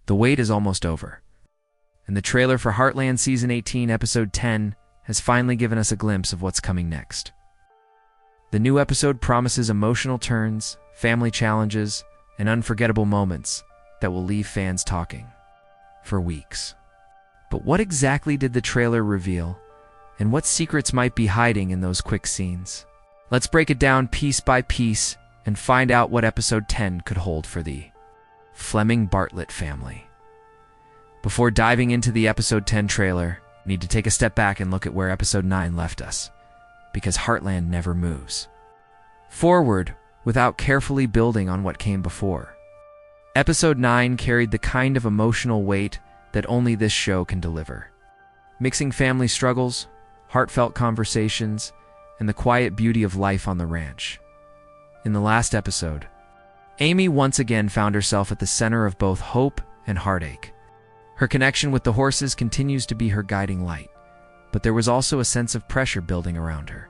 The wait is almost over, and the trailer for Heartland Season 18, Episode 10 has finally given us a glimpse of what's coming next. The new episode promises emotional turns, family challenges, and unforgettable moments that will leave fans talking for weeks. But what exactly did the trailer reveal, and what secrets might be hiding in those quick scenes? Let's break it down piece by piece and find out what Episode 10 could hold for the Fleming Bartlett family. Before diving into the Episode 10 trailer, we need to take a step back and look at where Episode 9 left us, because Heartland never moves forward without carefully building on what came before. Episode 9 carried the kind of emotional weight that only this show can deliver, mixing family struggles, heartfelt conversations, and the quiet beauty of life on the ranch. In the last episode, Amy once again found herself at the center of both hope and heartache. Her connection with the horses continues to be her guiding light, but there was also a sense of pressure building around her.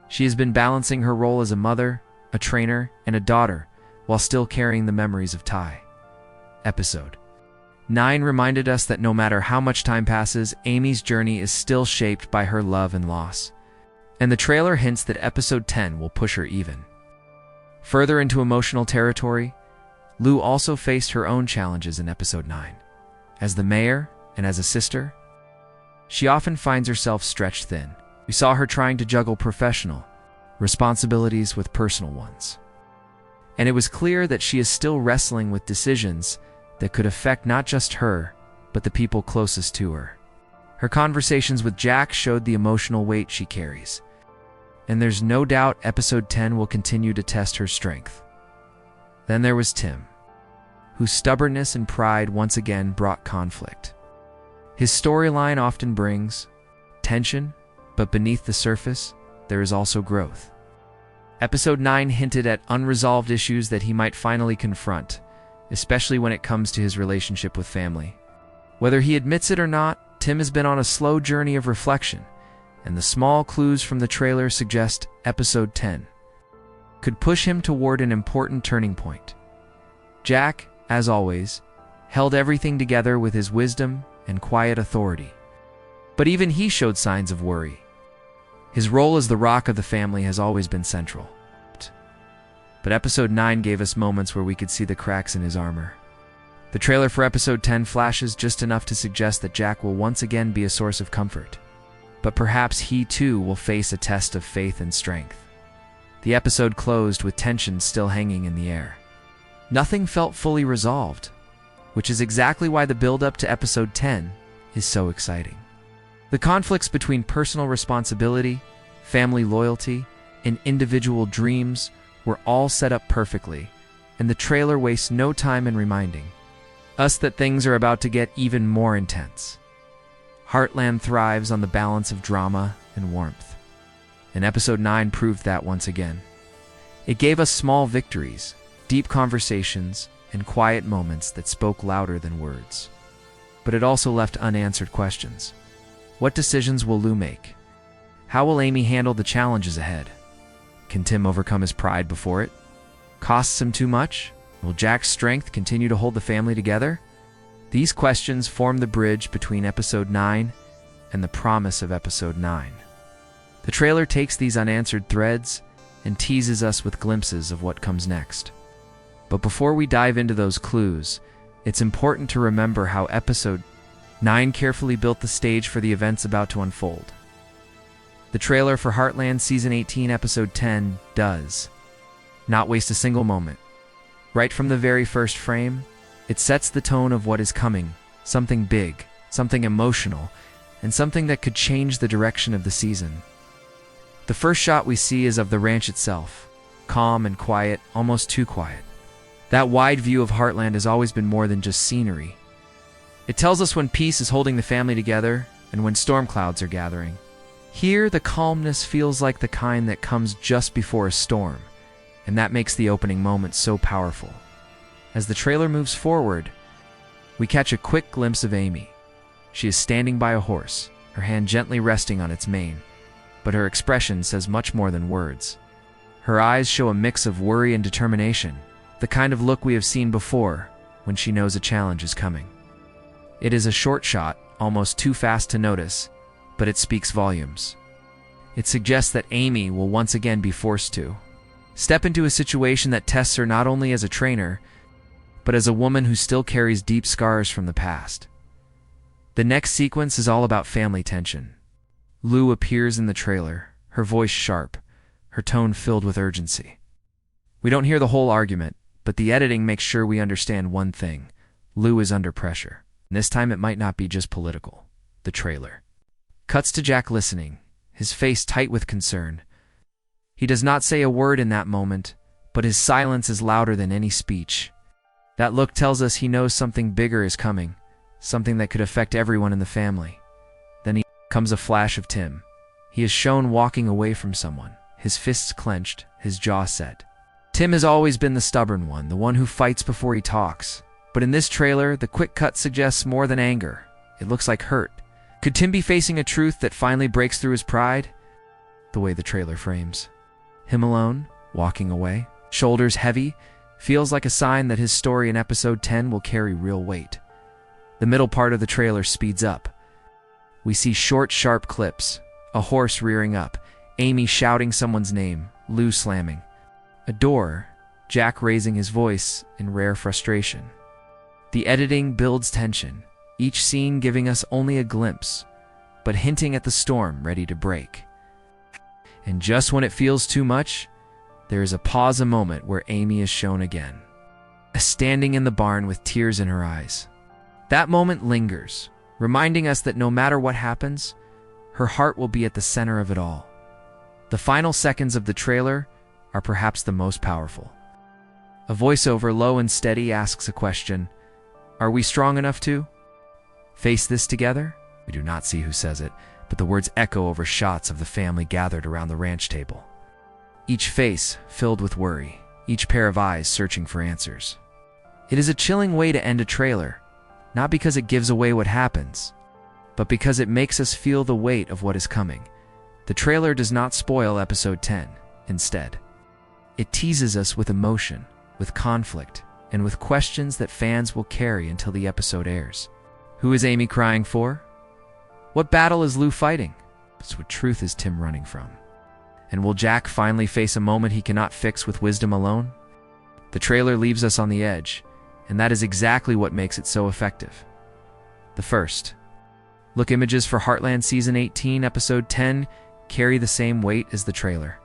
She has been balancing her role as a mother, a trainer, and a daughter, while still carrying the memories of Ty. Episode 9 reminded us that no matter how much time passes, Amy's journey is still shaped by her love and loss. And the trailer hints that Episode 10 will push her even further into emotional territory. Lou also faced her own challenges in Episode 9. As the mayor and as a sister, she often finds herself stretched thin. We saw her trying to juggle professional responsibilities with personal ones. And it was clear that she is still wrestling with decisions that could affect not just her, but the people closest to her. Her conversations with Jack showed the emotional weight she carries, and there's no doubt Episode 10 will continue to test her strength. Then there was Tim, whose stubbornness and pride once again brought conflict. His storyline often brings tension, but beneath the surface, there is also growth. Episode 9 hinted at unresolved issues that he might finally confront, especially when it comes to his relationship with family. Whether he admits it or not, Tim has been on a slow journey of reflection, and the small clues from the trailer suggest Episode 10 could push him toward an important turning point. Jack, as always, held everything together with his wisdom and quiet authority. But even he showed signs of worry. His role as the rock of the family has always been central. But Episode 9 gave us moments where we could see the cracks in his armor. The trailer for Episode 10 flashes just enough to suggest that Jack will once again be a source of comfort. But perhaps he too will face a test of faith and strength. The episode closed with tension still hanging in the air. Nothing felt fully resolved, which is exactly why the build-up to Episode 10 is so exciting. The conflicts between personal responsibility, family loyalty, and individual dreams were all set up perfectly, and the trailer wastes no time in reminding us that things are about to get even more intense. Heartland thrives on the balance of drama and warmth, and Episode 9 proved that once again. It gave us small victories, deep conversations, and quiet moments that spoke louder than words. But it also left unanswered questions. What decisions will Lou make? How will Amy handle the challenges ahead? Can Tim overcome his pride before it? Costs him too much? Will Jack's strength continue to hold the family together? These questions form the bridge between Episode 9 and the promise of Episode 9. The trailer takes these unanswered threads and teases us with glimpses of what comes next. But before we dive into those clues, it's important to remember how Episode 9 carefully built the stage for the events about to unfold. The trailer for Heartland Season 18, Episode 10 does not waste a single moment. Right from the very first frame, it sets the tone of what is coming, something big, something emotional, and something that could change the direction of the season. The first shot we see is of the ranch itself, calm and quiet, almost too quiet. That wide view of Heartland has always been more than just scenery. It tells us when peace is holding the family together and when storm clouds are gathering. Here, the calmness feels like the kind that comes just before a storm, and that makes the opening moment so powerful. As the trailer moves forward, we catch a quick glimpse of Amy. She is standing by a horse, her hand gently resting on its mane, but her expression says much more than words. Her eyes show a mix of worry and determination, the kind of look we have seen before, when she knows a challenge is coming. It is a short shot, almost too fast to notice, but it speaks volumes. It suggests that Amy will once again be forced to step into a situation that tests her not only as a trainer, but as a woman who still carries deep scars from the past. The next sequence is all about family tension. Lou appears in the trailer, her voice sharp, her tone filled with urgency. We don't hear the whole argument, but the editing makes sure we understand one thing. Lou is under pressure. And this time it might not be just political. The trailer cuts to Jack listening, his face tight with concern. He does not say a word in that moment, but his silence is louder than any speech. That look tells us he knows something bigger is coming, something that could affect everyone in the family. Then comes a flash of Tim. He is shown walking away from someone, his fists clenched, his jaw set. Tim has always been the stubborn one, the one who fights before he talks. But in this trailer, the quick cut suggests more than anger. It looks like hurt. Could Tim be facing a truth that finally breaks through his pride? The way the trailer frames him alone, walking away, shoulders heavy, feels like a sign that his story in episode 10 will carry real weight. The middle part of the trailer speeds up. We see short, sharp clips, a horse rearing up, Amy shouting someone's name, Lou slamming a door, Jack raising his voice in rare frustration. The editing builds tension, each scene giving us only a glimpse, but hinting at the storm ready to break. And just when it feels too much, there is a pause, a moment where Amy is shown again, standing in the barn with tears in her eyes. That moment lingers, reminding us that no matter what happens, her heart will be at the center of it all. The final seconds of the trailer are perhaps the most powerful. A voiceover, low and steady, asks a question. Are we strong enough to face this together? We do not see who says it, but the words echo over shots of the family gathered around the ranch table. Each face filled with worry, each pair of eyes searching for answers. It is a chilling way to end a trailer, not because it gives away what happens, but because it makes us feel the weight of what is coming. The trailer does not spoil episode 10. Instead, it teases us with emotion, with conflict, and with questions that fans will carry until the episode airs. Who is Amy crying for? What battle is Lou fighting? What truth is Tim running from? And will Jack finally face a moment he cannot fix with wisdom alone? The trailer leaves us on the edge, and that is exactly what makes it so effective. The first look images for Heartland Season 18, Episode 10 carry the same weight as the trailer,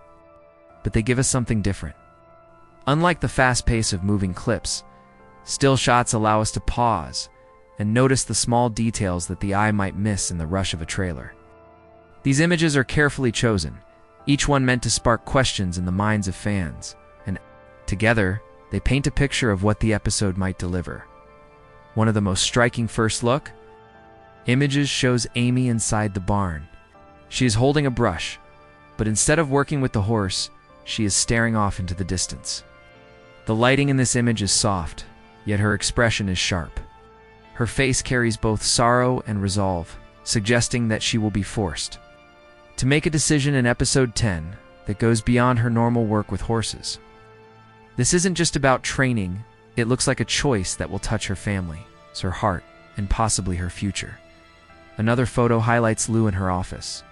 but they give us something different. Unlike the fast pace of moving clips, still shots allow us to pause and notice the small details that the eye might miss in the rush of a trailer. These images are carefully chosen, each one meant to spark questions in the minds of fans, and together, they paint a picture of what the episode might deliver. One of the most striking first look images shows Amy inside the barn. She is holding a brush, but instead of working with the horse, she is staring off into the distance. The lighting in this image is soft, yet her expression is sharp. Her face carries both sorrow and resolve, suggesting that she will be forced to make a decision in episode 10 that goes beyond her normal work with horses. This isn't just about training, it looks like a choice that will touch her family, her heart, and possibly her future. Another photo highlights Lou in her office.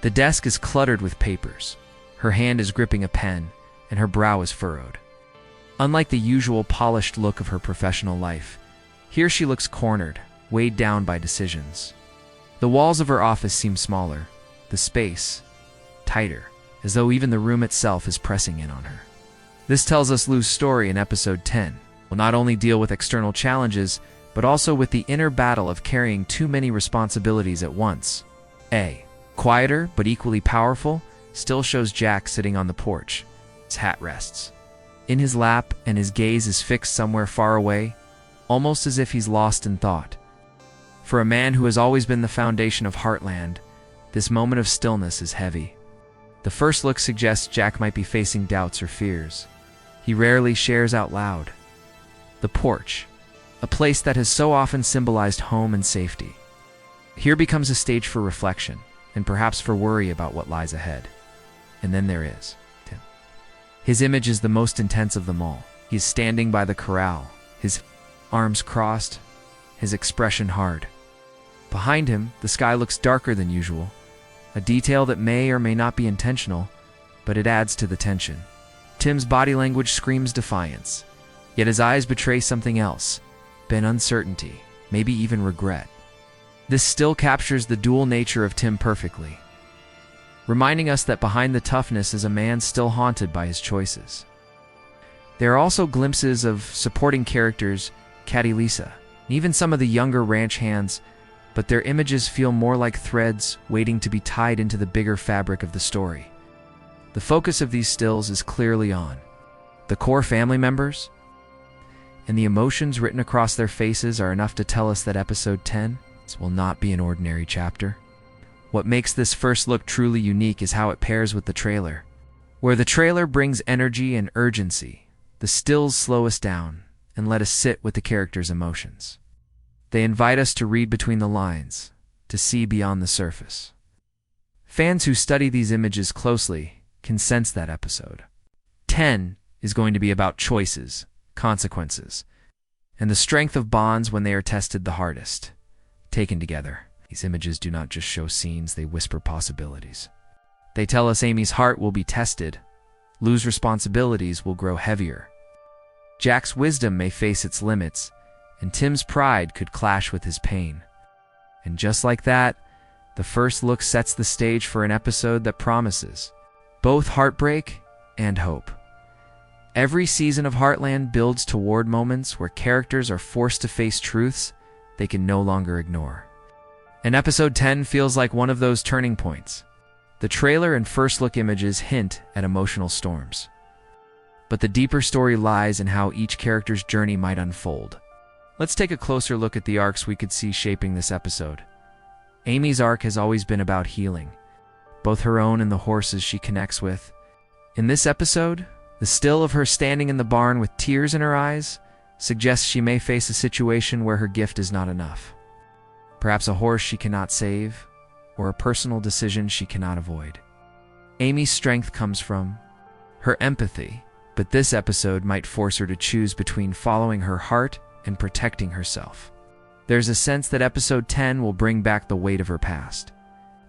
The desk is cluttered with papers. Her hand is gripping a pen, and her brow is furrowed. Unlike the usual polished look of her professional life, here she looks cornered, weighed down by decisions. The walls of her office seem smaller, the space tighter, as though even the room itself is pressing in on her. This tells us Lou's story in episode 10 will not only deal with external challenges, but also with the inner battle of carrying too many responsibilities at once. Quieter, but equally powerful, still shows Jack sitting on the porch. His hat rests in his lap, and his gaze is fixed somewhere far away, almost as if he's lost in thought. For a man who has always been the foundation of Heartland, this moment of stillness is heavy. The first look suggests Jack might be facing doubts or fears he rarely shares out loud. The porch, a place that has so often symbolized home and safety, here becomes a stage for reflection, and perhaps for worry about what lies ahead. And then there is Tim. His image is the most intense of them all. He is standing by the corral, his arms crossed, his expression hard. Behind him, the sky looks darker than usual, a detail that may or may not be intentional, but it adds to the tension. Tim's body language screams defiance, yet his eyes betray something else, uncertainty, maybe even regret. This still captures the dual nature of Tim perfectly, reminding us that behind the toughness is a man still haunted by his choices. There are also glimpses of supporting characters, Caddy Lisa, and even some of the younger ranch hands, but their images feel more like threads waiting to be tied into the bigger fabric of the story. The focus of these stills is clearly on the core family members, and the emotions written across their faces are enough to tell us that episode 10 will not be an ordinary chapter. What makes this first look truly unique is how it pairs with the trailer. Where the trailer brings energy and urgency, the stills slow us down and let us sit with the characters' emotions. They invite us to read between the lines, to see beyond the surface. Fans who study these images closely can sense that episode 10 is going to be about choices, consequences, and the strength of bonds when they are tested the hardest. Taken together, these images do not just show scenes, they whisper possibilities. They tell us Amy's heart will be tested, Lou's responsibilities will grow heavier, Jack's wisdom may face its limits, and Tim's pride could clash with his pain. And just like that, the first look sets the stage for an episode that promises both heartbreak and hope. Every season of Heartland builds toward moments where characters are forced to face truths they can no longer ignore. And episode 10 feels like one of those turning points. The trailer and first look images hint at emotional storms. But the deeper story lies in how each character's journey might unfold. Let's take a closer look at the arcs we could see shaping this episode. Amy's arc has always been about healing, both her own and the horses she connects with. In this episode, the still of her standing in the barn with tears in her eyes suggests she may face a situation where her gift is not enough. Perhaps a horse she cannot save, or a personal decision she cannot avoid. Amy's strength comes from her empathy, but this episode might force her to choose between following her heart and protecting herself. There's a sense that episode 10 will bring back the weight of her past,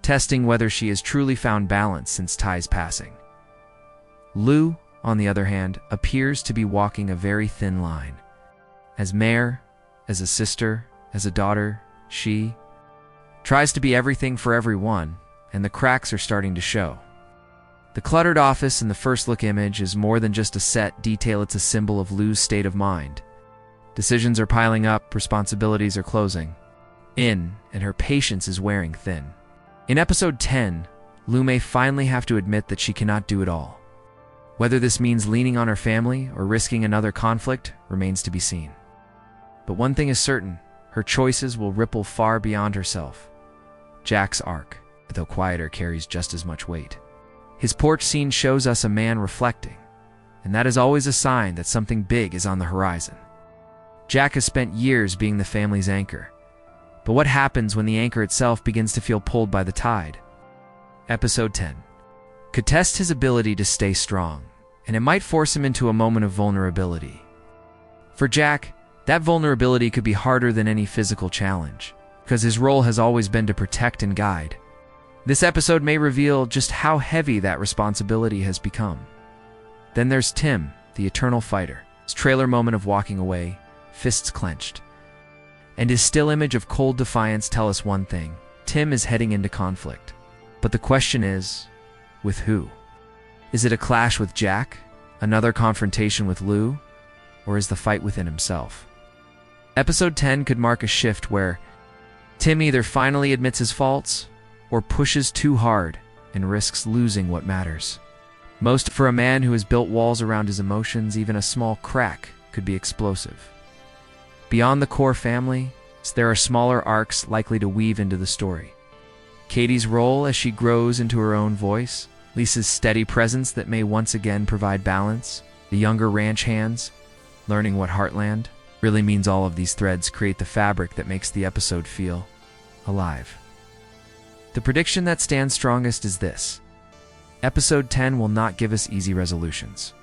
testing whether she has truly found balance since Ty's passing. Lou, on the other hand, appears to be walking a very thin line. As mayor, as a sister, as a daughter, she tries to be everything for everyone, and the cracks are starting to show. The cluttered office in the first look image is more than just a set detail, it's a symbol of Lou's state of mind. Decisions are piling up, responsibilities are closing in, and her patience is wearing thin. In episode 10, Lou may finally have to admit that she cannot do it all. Whether this means leaning on her family or risking another conflict remains to be seen. But one thing is certain, her choices will ripple far beyond herself. Jack's arc, though quieter, carries just as much weight. His porch scene shows us a man reflecting, and that is always a sign that something big is on the horizon. Jack has spent years being the family's anchor, but what happens when the anchor itself begins to feel pulled by the tide? Episode 10 could test his ability to stay strong, and it might force him into a moment of vulnerability. For Jack, that vulnerability could be harder than any physical challenge, because his role has always been to protect and guide. This episode may reveal just how heavy that responsibility has become. Then there's Tim, the eternal fighter. His trailer moment of walking away, fists clenched, and his still image of cold defiance tell us one thing: Tim is heading into conflict. But the question is, with who? Is it a clash with Jack, another confrontation with Lou, or is the fight within himself? Episode 10 could mark a shift where Tim either finally admits his faults or pushes too hard and risks losing what matters. Most for a man who has built walls around his emotions, even a small crack could be explosive. Beyond the core family, there are smaller arcs likely to weave into the story. Katie's role as she grows into her own voice, Lisa's steady presence that may once again provide balance, the younger ranch hands, learning what Heartland really means. All of these threads create the fabric that makes the episode feel alive. The prediction that stands strongest is this: Episode 10 will not give us easy resolutions.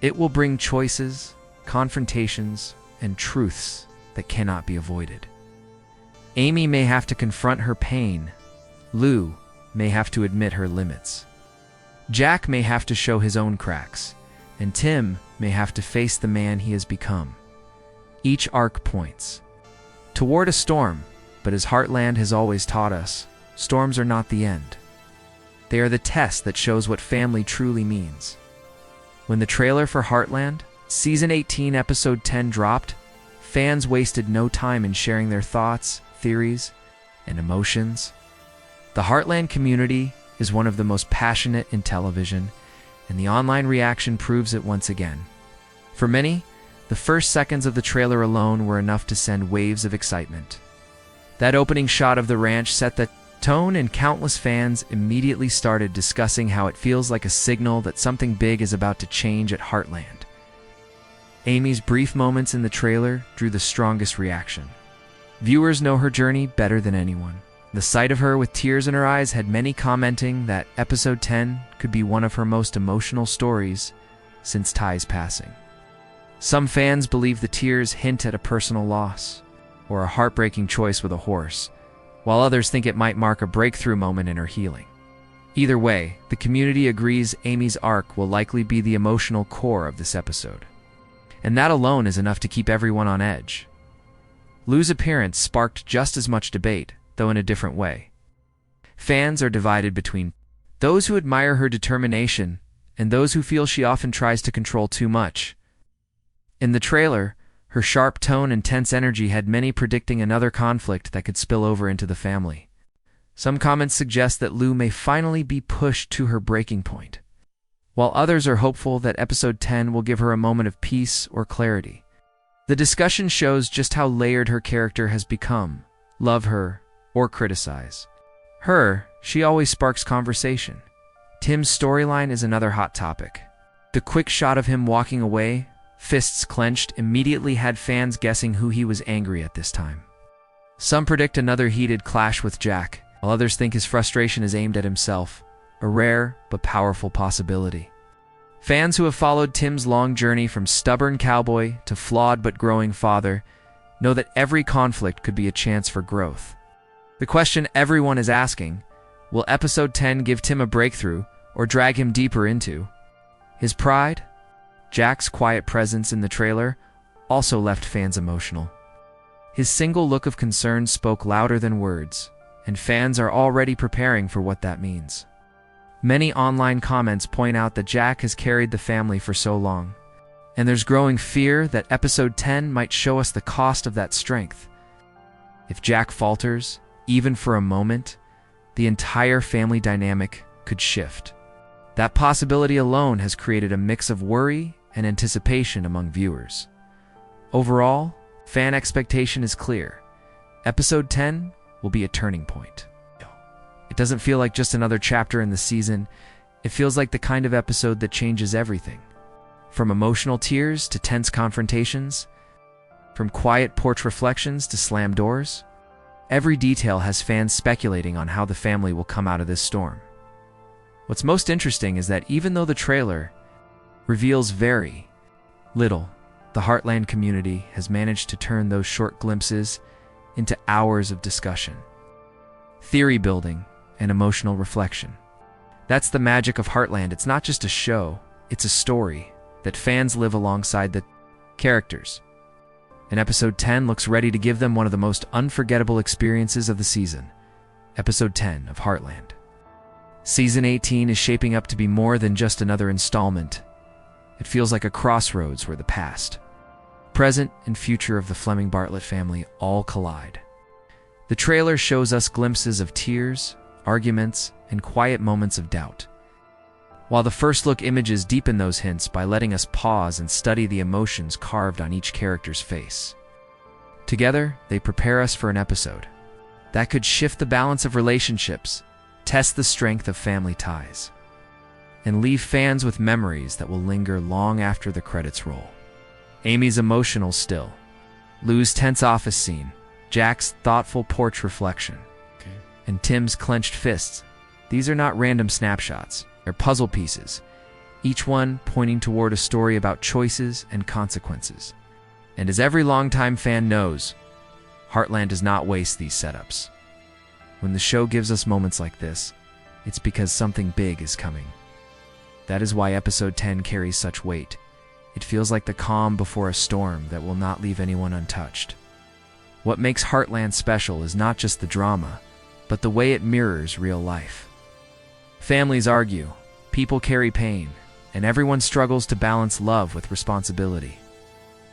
It will bring choices, confrontations, and truths that cannot be avoided. Amy may have to confront her pain. Lou may have to admit her limits. Jack may have to show his own cracks, and Tim may have to face the man he has become. Each arc points toward a storm, but as Heartland has always taught us, storms are not the end. They are the test that shows what family truly means. When the trailer for Heartland, Season 18, Episode 10 dropped, fans wasted no time in sharing their thoughts, theories, and emotions. The Heartland community is one of the most passionate in television, and the online reaction proves it once again. For many, the first seconds of the trailer alone were enough to send waves of excitement. That opening shot of the ranch set the tone, and countless fans immediately started discussing how it feels like a signal that something big is about to change at Heartland. Amy's brief moments in the trailer drew the strongest reaction. Viewers know her journey better than anyone. The sight of her with tears in her eyes had many commenting that Episode 10 could be one of her most emotional stories since Ty's passing. Some fans believe the tears hint at a personal loss or a heartbreaking choice with a horse, while others think it might mark a breakthrough moment in her healing. Either way, the community agrees Amy's arc will likely be the emotional core of this episode. And that alone is enough to keep everyone on edge. Lou's appearance sparked just as much debate, though in a different way. Fans are divided between those who admire her determination and those who feel she often tries to control too much. In the trailer, her sharp tone and tense energy had many predicting another conflict that could spill over into the family. Some comments suggest that Lou may finally be pushed to her breaking point, while others are hopeful that Episode 10 will give her a moment of peace or clarity. The discussion shows just how layered her character has become. Love her or criticize her, she always sparks conversation. Tim's storyline is another hot topic. The quick shot of him walking away, fists clenched, immediately had fans guessing who he was angry at this time. Some predict another heated clash with Jack, while others think his frustration is aimed at himself, a rare but powerful possibility. Fans who have followed Tim's long journey from stubborn cowboy to flawed but growing father know that every conflict could be a chance for growth. The question everyone is asking, will Episode 10 give Tim a breakthrough or drag him deeper into his pride? Jack's quiet presence in the trailer also left fans emotional. His single look of concern spoke louder than words, and fans are already preparing for what that means. Many online comments point out that Jack has carried the family for so long, and there's growing fear that Episode 10 might show us the cost of that strength. If Jack falters, even for a moment, the entire family dynamic could shift. That possibility alone has created a mix of worry and anticipation among viewers. Overall, fan expectation is clear. Episode 10 will be a turning point. It doesn't feel like just another chapter in the season. It feels like the kind of episode that changes everything. From emotional tears to tense confrontations, from quiet porch reflections to slammed doors, every detail has fans speculating on how the family will come out of this storm. What's most interesting is that even though the trailer reveals very little, the Heartland community has managed to turn those short glimpses into hours of discussion, theory building, and emotional reflection. That's the magic of Heartland. It's not just a show, it's a story that fans live alongside the characters. And Episode 10 looks ready to give them one of the most unforgettable experiences of the season. Episode 10 of Heartland. Season 18 is shaping up to be more than just another installment. It feels like a crossroads where the past, present, and future of the Fleming Bartlett family all collide. The trailer shows us glimpses of tears, arguments, and quiet moments of doubt, while the first look images deepen those hints by letting us pause and study the emotions carved on each character's face. Together, they prepare us for an episode that could shift the balance of relationships, test the strength of family ties, and leave fans with memories that will linger long after the credits roll. Amy's emotional still, Lou's tense office scene, Jack's thoughtful porch reflection, and Tim's clenched fists. These are not random snapshots. They're puzzle pieces, each one pointing toward a story about choices and consequences. And as every longtime fan knows, Heartland does not waste these setups. When the show gives us moments like this, it's because something big is coming. That is why episode 10 carries such weight. It feels like the calm before a storm that will not leave anyone untouched. What makes Heartland special is not just the drama, but the way it mirrors real life. Families argue, people carry pain, and everyone struggles to balance love with responsibility.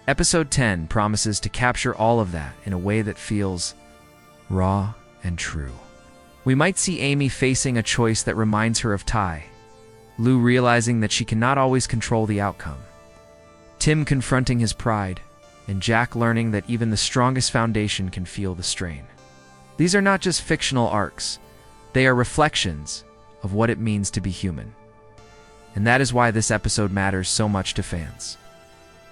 Episode 10 promises to capture all of that in a way that feels raw and true. We might see Amy facing a choice that reminds her of Ty, Lou realizing that she cannot always control the outcome, Tim confronting his pride, and Jack learning that even the strongest foundation can feel the strain. These are not just fictional arcs, they are reflections of what it means to be human. And that is why this episode matters so much to fans.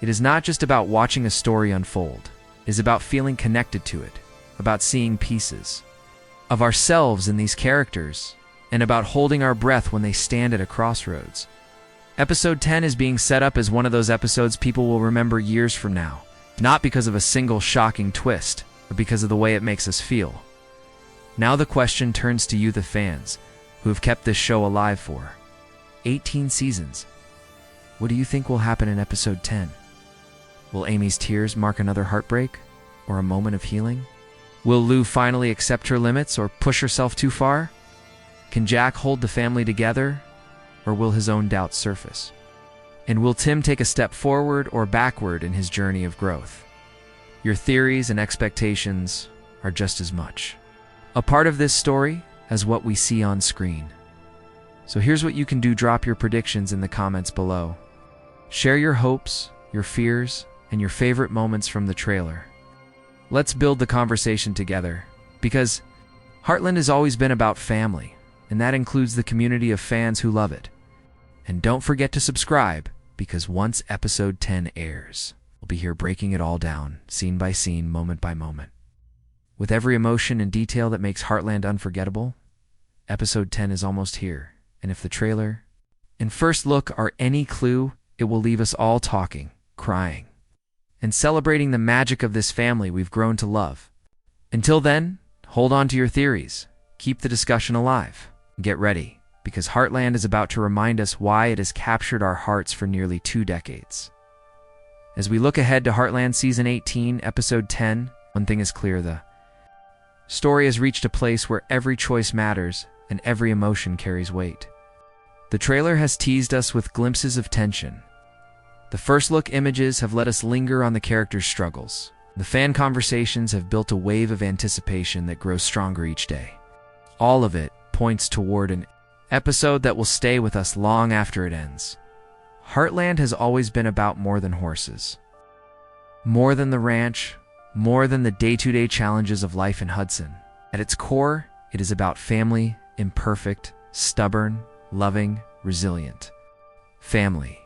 It is not just about watching a story unfold, it is about feeling connected to it, about seeing pieces of ourselves in these characters, and about holding our breath when they stand at a crossroads. Episode 10 is being set up as one of those episodes people will remember years from now, not because of a single shocking twist, but because of the way it makes us feel. Now the question turns to you, the fans, who have kept this show alive for 18 seasons. What do you think will happen in episode 10? Will Amy's tears mark another heartbreak, or a moment of healing? Will Lou finally accept her limits or push herself too far? Can Jack hold the family together, or will his own doubts surface? And will Tim take a step forward or backward in his journey of growth? Your theories and expectations are just as much a part of this story as what we see on screen. So here's what you can do: drop your predictions in the comments below. Share your hopes, your fears, and your favorite moments from the trailer. Let's build the conversation together, because Heartland has always been about family, and that includes the community of fans who love it. And don't forget to subscribe, because once episode 10 airs, we'll be here breaking it all down, scene by scene, moment by moment. With every emotion and detail that makes Heartland unforgettable, episode 10 is almost here, and if the trailer and first look are any clue, it will leave us all talking, crying, and celebrating the magic of this family we've grown to love. Until then, hold on to your theories, keep the discussion alive, and get ready, because Heartland is about to remind us why it has captured our hearts for nearly 2 decades. As we look ahead to Heartland Season 18, Episode 10, one thing is clear: the story has reached a place where every choice matters and every emotion carries weight. The trailer has teased us with glimpses of tension. The first look images have let us linger on the characters' struggles. The fan conversations have built a wave of anticipation that grows stronger each day. All of it points toward an episode that will stay with us long after it ends. Heartland has always been about more than horses, more than the ranch, more than the day-to-day challenges of life in Hudson. At its core, it is about family, imperfect, stubborn, loving, resilient. Family.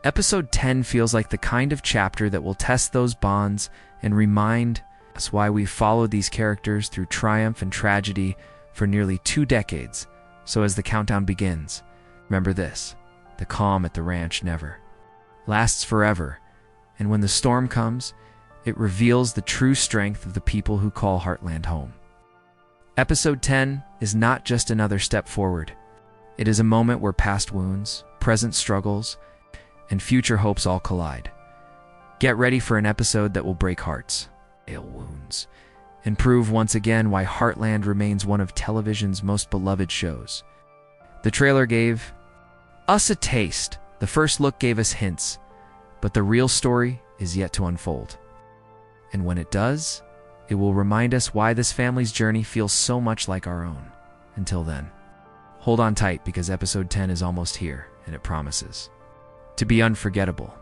Episode 10 feels like the kind of chapter that will test those bonds and remind us why we've followed these characters through triumph and tragedy for nearly 2 decades. So as the countdown begins, remember this: the calm at the ranch never lasts forever, and when the storm comes, it reveals the true strength of the people who call Heartland home. Episode 10 is not just another step forward. It is a moment where past wounds, present struggles, and future hopes all collide. Get ready for an episode that will break hearts, heal wounds, and prove once again why Heartland remains one of television's most beloved shows. The trailer gave us a taste, the first look gave us hints, but the real story is yet to unfold. And when it does, it will remind us why this family's journey feels so much like our own. Until then, hold on tight, because episode 10 is almost here, and it promises to be unforgettable.